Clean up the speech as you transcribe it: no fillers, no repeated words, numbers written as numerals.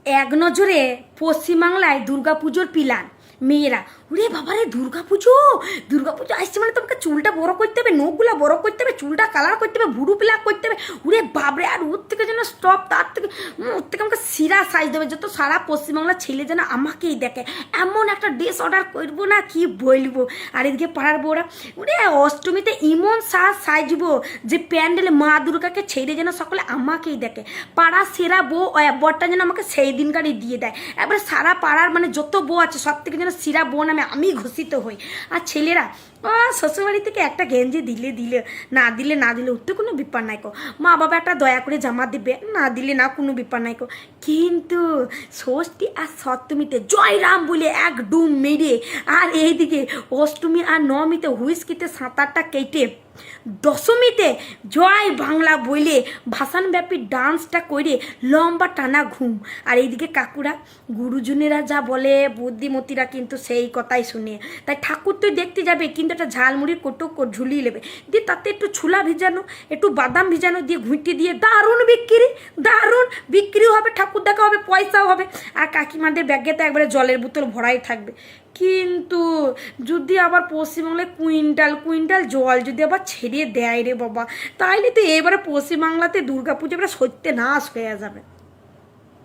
এক নজরে পশ্চিমবাংলায় দুর্গাপুজোর প্ল্যান। মেয়েরা ওরে বাবারে দুর্গাপুজো আসছে মানে তোমাকে চুলটা বড় করতে হবে, নখগুলা বড় করতে হবে, চুলটা কালার করতে হবে, ভুরু প্লাক করতে হবে। ওরে বাবরে, আর ওর থেকে যেন স্টপ, ওর থেকে আমাকে সিরা সাইজ দেবে, যত সারা পশ্চিমবাংলার ছেলে যেন আমাকেই দেখে। এমন একটা ড্রেস অর্ডার করবো না কি বলবো। আর এদিকে পাড়ার বউরা ওরে অষ্টমীতে এমন সাজবো যে প্যান্ডেলে মা দুর্গাকে ছেড়ে যেন সকলে আমাকেই দেখে। পাড়ার সেরা বউ বরটা যেন আমাকে সেই দিনকারই দিয়ে দেয়। এবারে সারা পাড়ার মানে যত বউ আছে সব থেকে যেন সেরা বউ নামে আমি ঘোষিত হই। আর ছেলেরা শ্বশুরবাড়ি থেকে একটা গেঞ্জি দিলে না দিলে উঠতে কোনো ব্যাপার নাই কো। মা বাবা একটা দয়া করে জামা দিবে, না দিলে না কোনো ব্যাপার নাই কো। কিন্তু ষষ্ঠী আর সপ্তমীতে জয় রাম বলে এক ডুম মেরে, আর এইদিকে অষ্টমী আর নবমীতে হুইস্কিতে সাঁতারটা কেটে, দশমীতে জয় বাংলা বলে ভাসানব্যাপী ডান্সটা করে লম্বা টানা ঘুম। আর এইদিকে কাকুরা গুরুজনেরা যা বলে বুদ্ধিমতীরা কিন্তু সেই কথাই শুনে। তাই ঠাকুর তুই দেখতে যাবে কিন্তু একটা ঝালমুড়ির কোটো ঝুলিয়ে নেবে, দিয়ে তাতে একটু ছোলা ভিজানো, একটু বাদাম ভিজানো দিয়ে ঘুঁটে দিয়ে দারুণ বিক্রি হবে, ঠাকুর দেখা হবে, পয়সাও হবে। আর কাকিমাদের ব্যাগে তো একবারে জলের বোতল ভরাই থাকবে। কিন্তু যদি আবার পশ্চিমবাংলায় কুইন্টাল জল যদি আবার ছেড়ে দেয় রে বাবা, তাইলে তো এবারে পশ্চিমবাংলাতে দুর্গাপুজো এবারে সত্যি নাশ হয়ে যাবে।